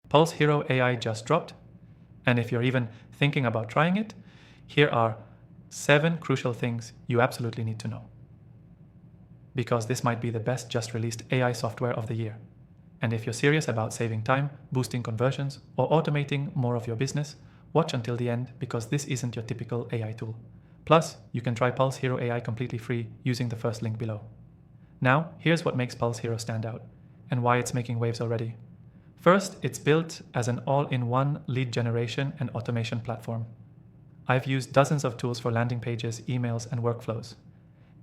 Pulse Hero AI just dropped, and if you're even thinking about trying it, here are 7 crucial things you absolutely need to know. Because this might be the best just released AI software of the year. And if you're serious about saving time, boosting conversions, or automating more of your business, watch until the end because this isn't your typical AI tool. Plus, you can try Pulse Hero AI completely free using the first link below. Now, here's what makes Pulse Hero stand out and why it's making waves already. First, it's built as an all-in-one lead generation and automation platform. I've used dozens of tools for landing pages, emails, and workflows.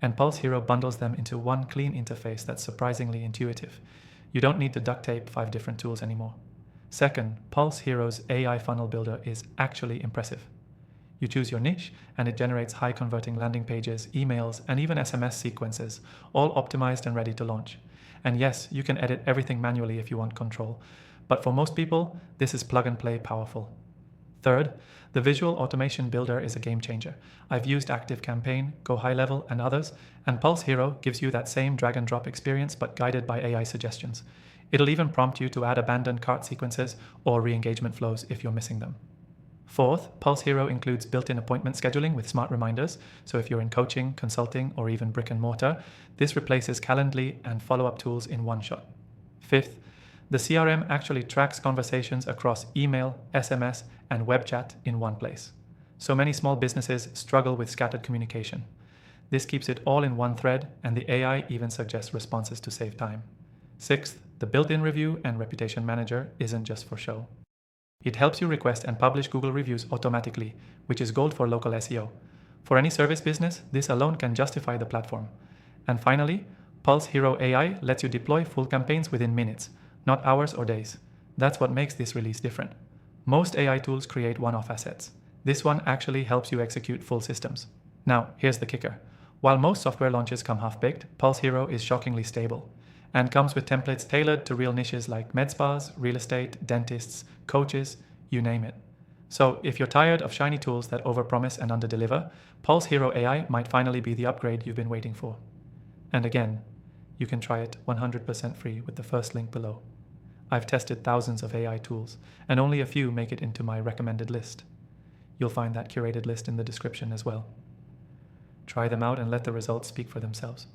And Pulse Hero bundles them into one clean interface that's surprisingly intuitive. You don't need to duct tape 5 different tools anymore. Second, Pulse Hero's AI funnel builder is actually impressive. You choose your niche and it generates high converting landing pages, emails, and even SMS sequences, all optimized and ready to launch. And yes, you can edit everything manually if you want control, but for most people, this is plug and play powerful. Third, the visual automation builder is a game changer. I've used ActiveCampaign, Go High Level, and others, and Pulse Hero gives you that same drag and drop experience but guided by AI suggestions. It'll even prompt you to add abandoned cart sequences or re-engagement flows if you're missing them. Fourth, Pulse Hero includes built-in appointment scheduling with smart reminders, so if you're in coaching, consulting, or even brick and mortar, this replaces Calendly and follow-up tools in one shot. Fifth, the CRM actually tracks conversations across email, SMS, and web chat in one place. So many small businesses struggle with scattered communication. This keeps it all in one thread, and the AI even suggests responses to save time. Sixth, the built-in review and reputation manager isn't just for show. It helps you request and publish Google reviews automatically, which is gold for local SEO. For any service business, this alone can justify the platform. And finally, Pulse Hero AI lets you deploy full campaigns within minutes, not hours or days. That's what makes this release different. Most AI tools create one-off assets. This one actually helps you execute full systems. Now, here's the kicker. While most software launches come half-baked, Pulse Hero is shockingly stable and comes with templates tailored to real niches like med spas, real estate, dentists, coaches, you name it. So if you're tired of shiny tools that overpromise and underdeliver, Pulse Hero AI might finally be the upgrade you've been waiting for. And again, you can try it 100% free with the first link below. I've tested thousands of AI tools, and only a few make it into my recommended list. You'll find that curated list in the description as well. Try them out and let the results speak for themselves.